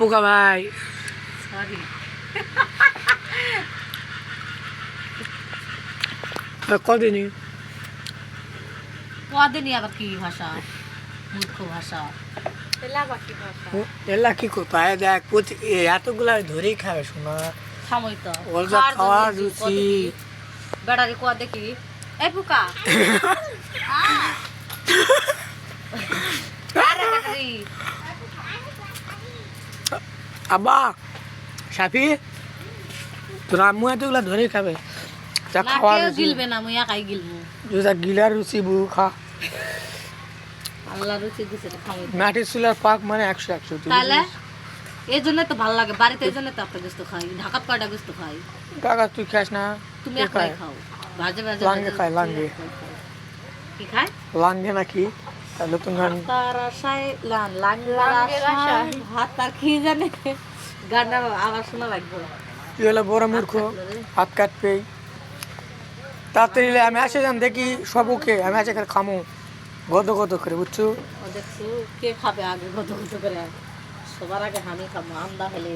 পোকা ভাই সরি কদিনই কদিনই আবার কি ভাষা মূর্খ ভাষা এলা কি করতো দেখ এতগুলা ধরেই খাবে শোনা থামই তো ওর যা খাওয়ার রুচি বেড়ারে কোয়া দেখি এই পোকা আব্বা সাফি তোর আম্মু এতগুলা ধরেই খাবে যা খাওয়ার রুচি গিলবে না মুই একাই গিলবো যা গিলার রুচি বউ খা আল্লাহ রুচি দিছে তো খাওয়াই মাটির চুলার পাক মানে 100 তাহলে এই জন্য তো ভালো লাগে বাড়িতে এই জন্য তো আপনার গোস্ত খাই ঢাকাত কয়টা গোস্ত খাই কাকা তুই খাস না তুমি একাই খাও ভাজে ভাজে লাঙ্গে খায় লাঙ্গে কি খায় লাঙ্গে নাকি তাহলে তুমি তার আশায় লাঙ্গের আশায় ভাত আর কি জানে গানটা আবার শোনা লাগবে তুই হলো বড় মূর্খ হাত কাটবে তাড়াতাড়ি আমি আসে যান দেখি সব ওকে আমি আসে খামো গদ গদ করে বুঝছো দেখছো কে খাবে আগে গত গত করে সবার আগে আমি খাবো আন্দা হলে